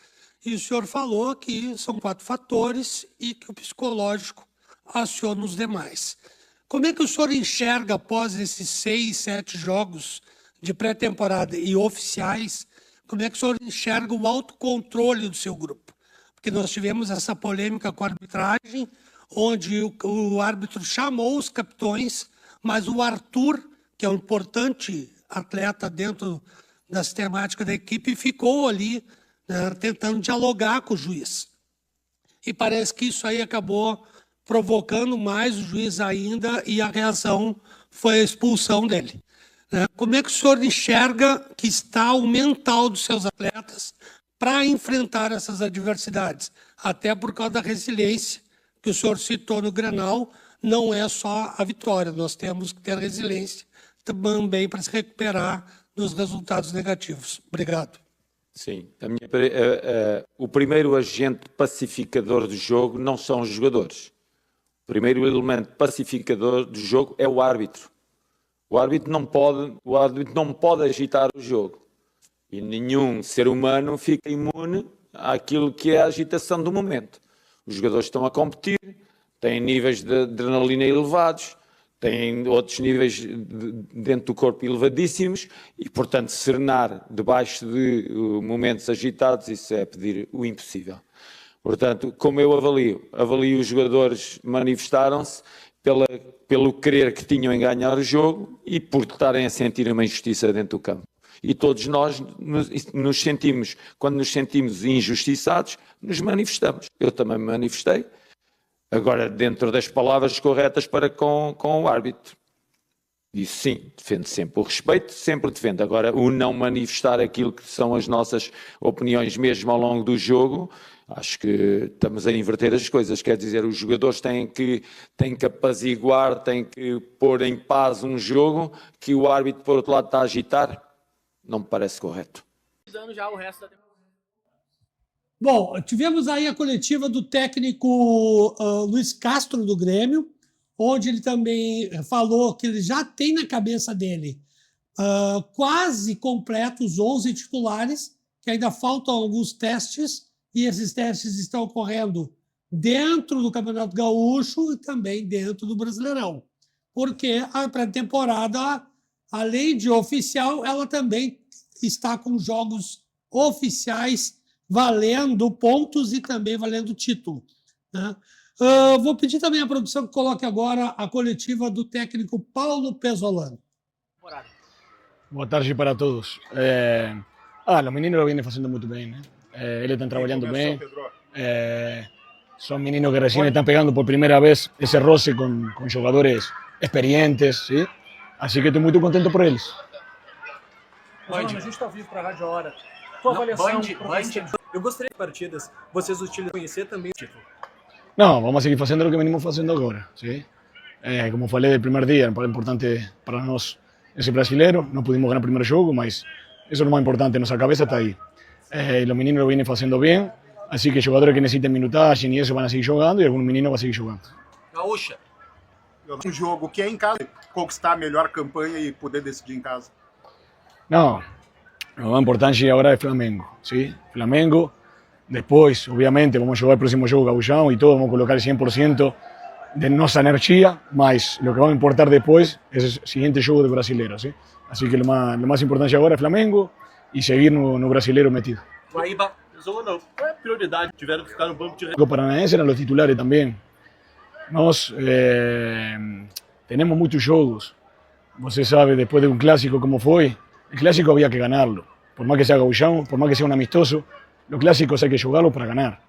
E o senhor falou que são 4 fatores e que o psicológico aciona os demais. Como é que o senhor enxerga, após esses 6, 7 jogos de pré-temporada e oficiais, como é que o senhor enxerga o autocontrole do seu grupo? Porque nós tivemos essa polêmica com a arbitragem, onde o árbitro chamou os capitões, mas o Arthur, que é um importante atleta dentro da sistemática da equipe, ficou ali, né, tentando dialogar com o juiz. E parece que isso aí acabou provocando mais o juiz ainda, e a reação foi a expulsão dele. Como é que o senhor enxerga que está o mental dos seus atletas para enfrentar essas adversidades? Até por causa da resiliência que o senhor citou no Grenal, não é só a vitória, nós temos que ter resiliência também para se recuperar dos resultados negativos. Obrigado. Sim, o primeiro agente pacificador do jogo não são os jogadores. O primeiro elemento pacificador do jogo é o árbitro. O árbitro não pode agitar o jogo. E nenhum ser humano fica imune àquilo que é a agitação do momento. Os jogadores estão a competir, têm níveis de adrenalina elevados, têm outros níveis dentro do corpo elevadíssimos e, portanto, serenar debaixo de momentos agitados, isso é pedir o impossível. Portanto, como eu avalio os jogadores manifestaram-se pelo querer que tinham em ganhar o jogo e por estarem a sentir uma injustiça dentro do campo. E todos nós nos sentimos, quando nos sentimos injustiçados, nos manifestamos. Eu também me manifestei, agora dentro das palavras corretas para com o árbitro. Isso sim, defendo sempre o respeito, sempre defendo. Agora, o não manifestar aquilo que são as nossas opiniões mesmo ao longo do jogo, acho que estamos a inverter as coisas. Quer dizer, os jogadores têm que apaziguar, têm que pôr em paz um jogo que o árbitro, por outro lado, está a agitar. Não me parece correto. Bom, tivemos aí a coletiva do técnico Luiz Castro do Grêmio, onde ele também falou que ele já tem na cabeça dele quase completos 11 titulares, que ainda faltam alguns testes, e esses testes estão ocorrendo dentro do Campeonato Gaúcho e também dentro do Brasileirão. Porque a pré-temporada, além de oficial, ela também está com jogos oficiais valendo pontos e também valendo título, né? Vou pedir também à produção que coloque agora a coletiva do técnico Paulo Pezzolano. Boa tarde para todos. Os meninos vêm fazendo muito bem, né? Eles estão trabalhando bem. São meninos que recém estão pegando por primeira vez esse roce com jogadores experientes, ¿sí? Assim que estou muito contente por eles. A gente está ao vivo para a Rádio Hora. Tua avaliação, eu gostaria de partidas, vocês utilizam conhecer também o título. Não, vamos a seguir fazendo o que venimos fazendo agora, ¿sí? Como falei do primeiro dia, é importante para nós esse brasileiro. Não pudimos ganhar o primeiro jogo, mas isso é o mais importante, nossa cabeça está aí. Os meninos vêm fazendo bem, assim que jogadores que necessitem minutagem e isso vão seguir jogando e alguns meninos vão seguir jogando. Gaúcha. Um jogo que é em casa, conquistar a melhor campanha e poder decidir em casa. Não, o mais importante agora é Flamengo, ¿sí? Flamengo. Depois, obviamente, vamos jogar o próximo jogo Gaúchão e todo, vamos colocar 100% de nossa energia, mas o que vai importar depois é o seguinte jogo do brasileiro, ¿sí? Assim que o mais importante agora é Flamengo e seguir no brasileiro metido. Guaíba, Zona não, qual é a prioridade? Tiveram que ficar no banco de... O Paranaense eram os titulares também. Nós temos muitos jogos você sabe, después de un clásico como fue, el clásico había que ganarlo. Por más que sea gauchão, por más que sea un amistoso, los clásicos hay que jugarlos para ganar.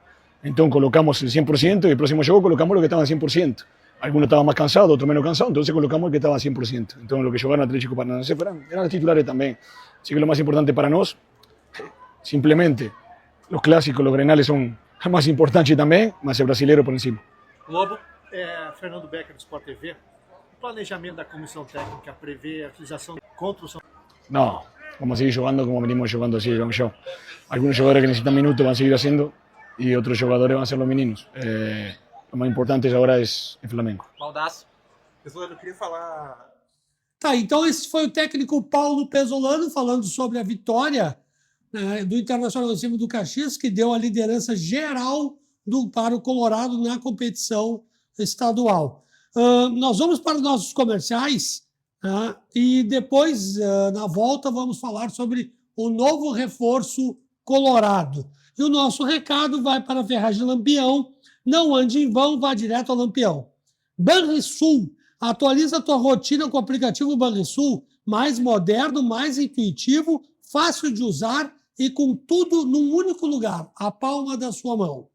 Entonces colocamos el 100% y el próximo juego colocamos lo que estaba al 100%. Algunos estaban más cansados, otros menos cansados, entonces colocamos el que estaba al 100%. Entonces lo que jugaron Atlético Paranaense eran los titulares también. Así que lo más importante para nosotros, simplemente, los clásicos, los grenales son más importantes también, más el brasileiro por encima. Lobo, Fernando Becker do Sport TV. O planejamento da comissão técnica prevê a utilização contra o São Paulo? No, vamos a seguir jugando como venimos jugando así, show. Algunos jugadores que necesitan minutos van a seguir haciendo y otros jugadores van a ser los meninos. Lo más importante ahora es el Flamengo. Baldasso. Pessoal, eu queria falar... Tá, então esse foi o técnico Paulo Pesolano falando sobre a vitória do Internacional em cima do Caxias, que deu a liderança geral para o Colorado na competição estadual. Nós vamos para os nossos comerciais e depois, na volta, vamos falar sobre o novo reforço Colorado. E o nosso recado vai para a Ferragem Lampião. Não ande em vão, vá direto ao Lampião. Banrisul. Atualiza a tua rotina com o aplicativo Banrisul, mais moderno, mais intuitivo, fácil de usar e com tudo num único lugar, a palma da sua mão.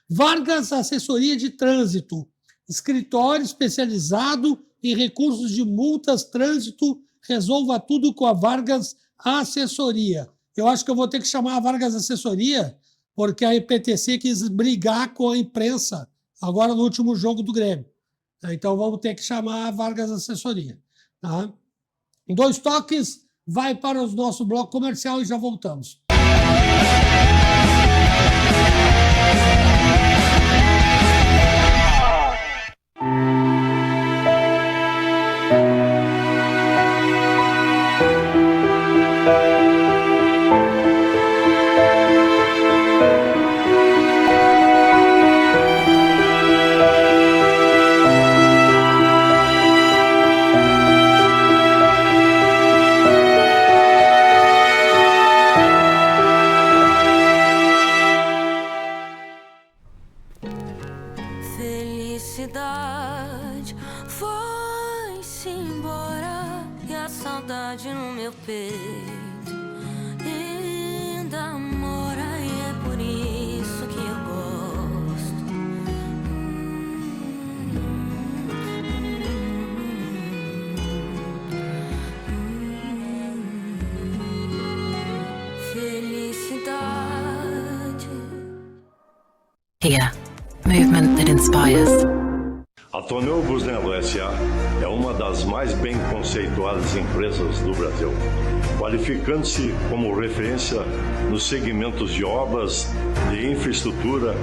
Vargas Assessoria de Trânsito, escritório especializado em recursos de multas, trânsito, resolva tudo com a Vargas Assessoria. Eu acho que eu vou ter que chamar a Vargas Assessoria, porque a EPTC quis brigar com a imprensa agora no último jogo do Grêmio. Então vamos ter que chamar a Vargas Assessoria. Tá? Em 2 toques, vai para o nosso bloco comercial e já voltamos. Felicidade foi-se embora e a saudade no meu peito ainda mora e é por isso que eu gosto. Felicidade. Here, movement that inspires. A Tonel Busnello S.A. é uma das mais bem conceituadas empresas do Brasil, qualificando-se como referência nos segmentos de obras de infraestrutura,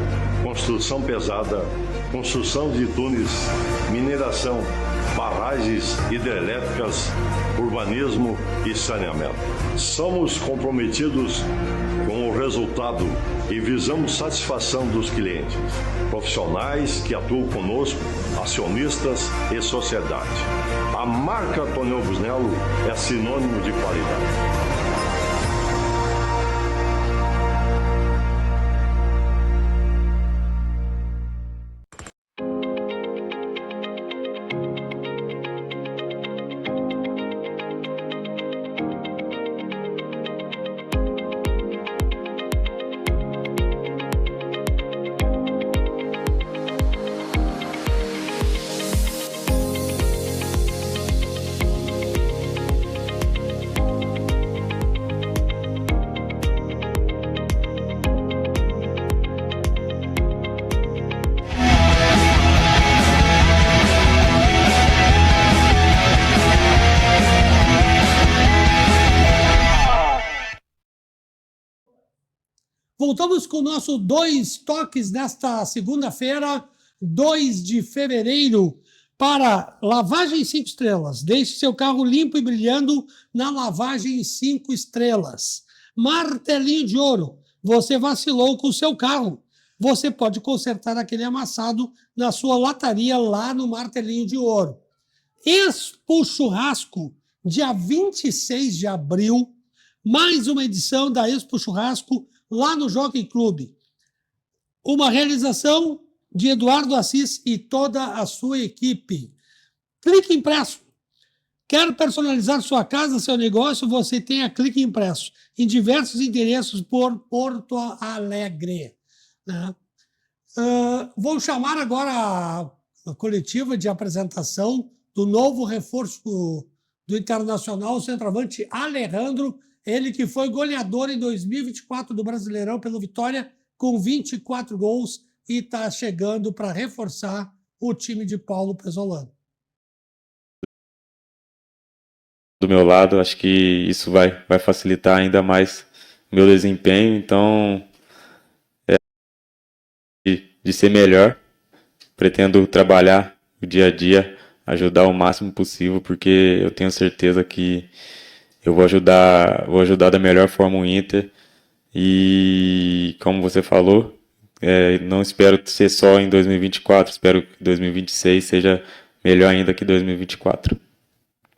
construção pesada, construção de túneis, mineração, barragens hidrelétricas, urbanismo e saneamento. Somos comprometidos com o resultado e visamos satisfação dos clientes, profissionais que atuam conosco, acionistas e sociedade. A marca Tonel Busnello é sinônimo de qualidade. Voltamos com o nosso 2 toques nesta segunda-feira, 2 de fevereiro, para lavagem 5 estrelas. Deixe seu carro limpo e brilhando na lavagem 5 estrelas. Martelinho de Ouro. Você vacilou com o seu carro. Você pode consertar aquele amassado na sua lataria lá no Martelinho de Ouro. Expo Churrasco, dia 26 de abril. Mais uma edição da Expo Churrasco lá no Jockey Club. Uma realização de Eduardo Assis e toda a sua equipe. Clique impresso. Quer personalizar sua casa, seu negócio? Você tem a Clique Impresso em diversos endereços por Porto Alegre, né? Vou chamar agora a coletiva de apresentação do novo reforço do Internacional, o centroavante Alejandro, ele que foi goleador em 2024 do Brasileirão pelo Vitória, com 24 gols, e está chegando para reforçar o time de Paulo Pesolano. Do meu lado, acho que isso vai facilitar ainda mais o meu desempenho, então de ser melhor, pretendo trabalhar o dia a dia, ajudar o máximo possível, porque eu tenho certeza que eu vou ajudar da melhor forma o Inter, e como você falou, não espero ser só em 2024, espero que 2026 seja melhor ainda que 2024.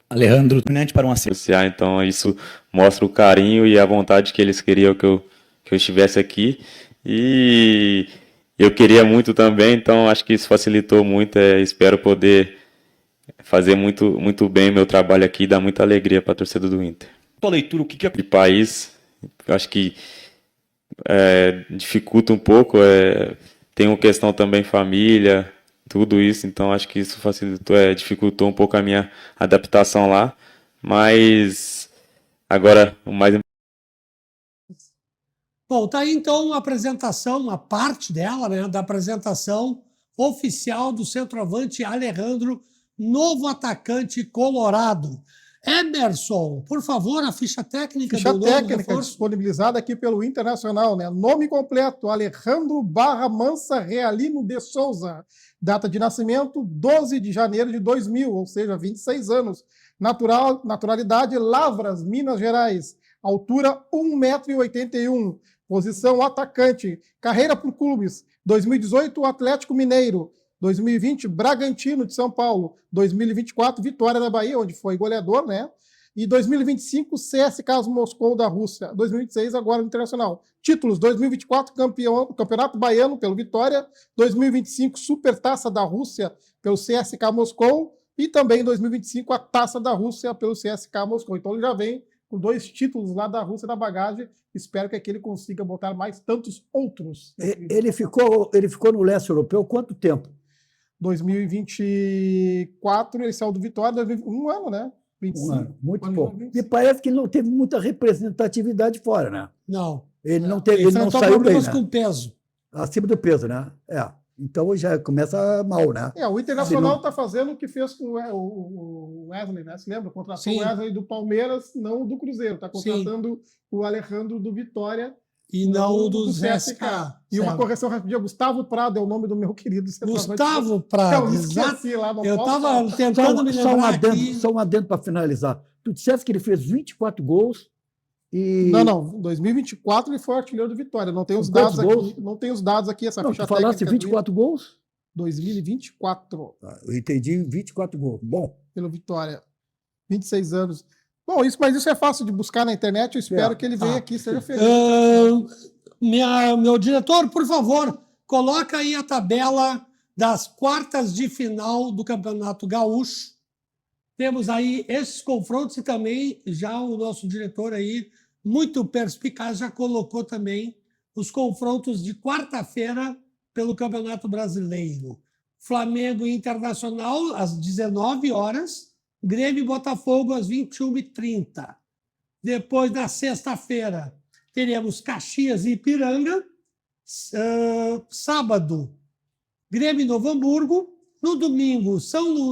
Alejandro, terminante para um acerto. Então isso mostra o carinho e a vontade que eles queriam que eu estivesse aqui, e eu queria muito também, então acho que isso facilitou muito. Espero poder fazer muito bem o meu trabalho aqui e dar muita alegria para a torcida do Inter. Tua leitura, o que é de país? Eu acho que dificulta um pouco, tem uma questão também família, tudo isso, então acho que isso dificultou um pouco a minha adaptação lá, mas agora o mais importante. Bom, tá aí então a apresentação, uma parte dela, né, da apresentação oficial do centroavante Alejandro, novo atacante colorado. Emerson, por favor, a ficha técnica Ficha do novo técnica reforço. disponibilizada aqui pelo Internacional, né? Nome completo: Alejandro Barra Mansa Realino de Souza. Data de nascimento: 12 de janeiro de 2000, ou seja, 26 anos. Naturalidade: Lavras, Minas Gerais. Altura: 1,81 m. Posição: atacante. Carreira por clubes: 2018, Atlético Mineiro. 2020, Bragantino de São Paulo. 2024, Vitória da Bahia, onde foi goleador, né? E 2025, CSKA Moscou da Rússia. 2026, agora no Internacional. Títulos: 2024, Campeonato Baiano pelo Vitória. 2025, Supertaça da Rússia pelo CSKA Moscou. E também em 2025, a Taça da Rússia pelo CSKA Moscou. Então ele já vem com 2 títulos lá da Rússia na bagagem. Espero que aqui ele consiga botar mais tantos outros. Ele ficou no leste europeu quanto tempo? 2024, ele saiu do Vitória, um ano, né? 25, um ano, muito pouco. Me parece que ele não teve muita representatividade fora, né? Não. Ele não saiu bem, né? Com peso. Acima do peso, né? Então já começa mal, né? O Internacional está fazendo o que fez com o Wesley, né? Se lembra? Contratou o Wesley do Palmeiras, não do Cruzeiro. Está contratando o Alejandro do Vitória. E não do CSK. E uma correção rapidinha: Gustavo Prado é o nome do meu querido. Gustavo Prado, exato. Eu estava tentando me lembrar Só um adendo para finalizar. Tu disseste que ele fez 24 gols e... Não. Em 2024 ele foi artilheiro do Vitória. Não tem os dados aqui. Não tem os dados aqui. Essa ficha tu falaste 24 gols? 2024. Eu entendi 24 gols. Bom. Pelo Vitória. 26 anos. Bom, mas isso é fácil de buscar na internet. Eu espero que ele venha aqui e seja feliz. Meu diretor, por favor, coloca aí a tabela das quartas de final do Campeonato Gaúcho. Temos aí esses confrontos e também já o nosso diretor aí, muito perspicaz, já colocou também os confrontos de quarta-feira pelo Campeonato Brasileiro. Flamengo e Internacional às 19 horas. Grêmio e Botafogo às 21h30. Depois, na sexta-feira, teremos Caxias e Ipiranga. Sábado, Grêmio e Novo Hamburgo. No domingo,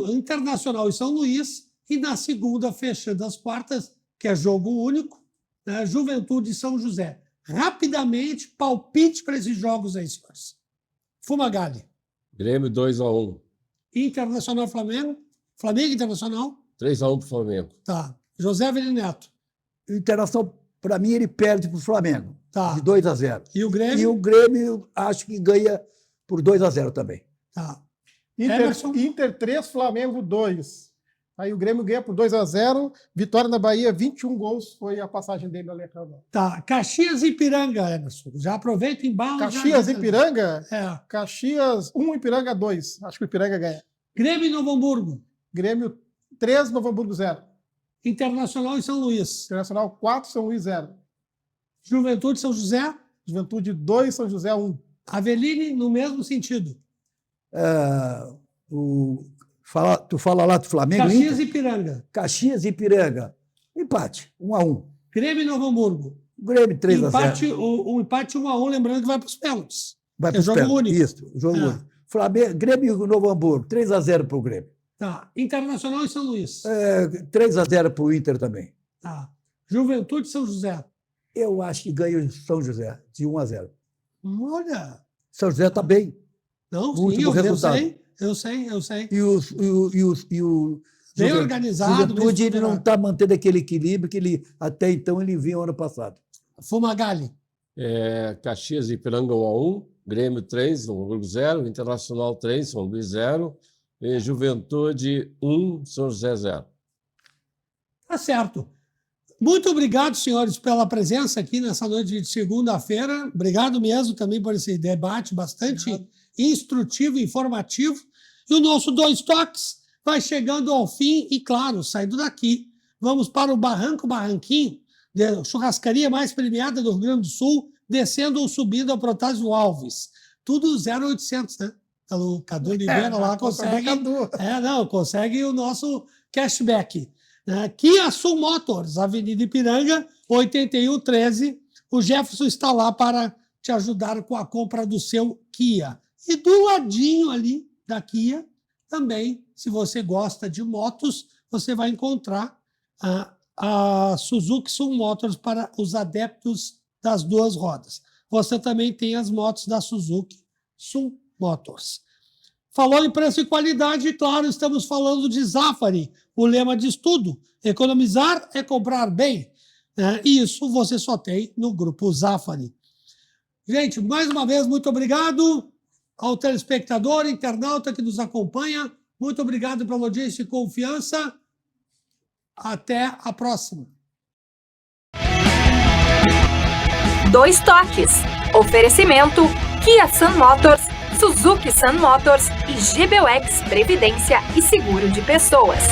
Internacional e São Luís. E na segunda, fechando as quartas, que é jogo único, né? Juventude e São José. Rapidamente, palpite para esses jogos aí, senhores. Fumagalli. Grêmio 2-1. Internacional Flamengo. Flamengo Internacional? 3-1 para o Flamengo. Tá. José Velineto. O Internacional, para mim, ele perde para o Flamengo. Tá. De 2-0. E o Grêmio? E o Grêmio, acho que ganha por 2-0 também. Tá. Inter 3, Flamengo 2. Aí o Grêmio ganha por 2-0. Vitória na Bahia, 21 gols. Foi a passagem dele no Alejandro. Tá. Caxias e Ipiranga, Emerson. Já aproveita e embala. Caxias e Ipiranga? É. Caxias 1, Ipiranga 2. Acho que o Ipiranga ganha. Grêmio e Novo Hamburgo. Grêmio 3, Novo Hamburgo 0. Internacional e São Luís. Internacional 4, São Luís 0. Juventude São José. Juventude 2, São José 1. Aveline, no mesmo sentido. Tu fala lá do Flamengo? Caxias e Ipiranga. Caxias e Ipiranga. Empate, 1-1. Grêmio e Novo Hamburgo. Grêmio 3-0. Um empate 1-1, lembrando que vai para os pênaltis. Vai para os jogo pênaltis. único. Isso, jogo único. Flamengo, Grêmio e Novo Hamburgo, 3-0 para o Grêmio. Tá. Internacional e São Luís. 3-0 para o Inter também. Tá. Juventude e São José. Eu acho que ganha o São José, de 1-0. Olha. São José está bem. Não, o último sim, resultado. Eu sei. E o bem organizado. Juventude, ele não está mantendo aquele equilíbrio que ele até então ele vinha ano passado. Fumagalli. Caxias e Ipiranga 1-1, Grêmio 3, Novo Hamburgo 0, Internacional 3, São Luís 0, e Juventude 1, São José 0. Tá certo. Muito obrigado, senhores, pela presença aqui nessa noite de segunda-feira. Obrigado mesmo também por esse debate bastante instrutivo e informativo. E o nosso Dois Toques vai chegando ao fim e, claro, saindo daqui, vamos para o Barranquinho, a churrascaria mais premiada do Rio Grande do Sul, descendo ou subindo a Protásio Alves. Tudo 0,800, né? O Cadu Oliveira lá consegue... consegue o nosso cashback. Kia Sul Motors, Avenida Ipiranga, 8113. O Jefferson está lá para te ajudar com a compra do seu Kia. E do ladinho ali da Kia, também, se você gosta de motos, você vai encontrar a Suzuki Sul Motors para os adeptos das duas rodas. Você também tem as motos da Suzuki Sul Motors. Falou em preço e qualidade, claro, estamos falando de Zafari, o lema de estudo. Economizar é comprar bem. E isso você só tem no Grupo Zafari. Gente, mais uma vez, muito obrigado ao telespectador, internauta que nos acompanha. Muito obrigado pela audiência e confiança. Até a próxima. Dois Toques. Oferecimento Kia Sun Motors, Suzuki Sun Motors e GBUX Previdência e Seguro de Pessoas.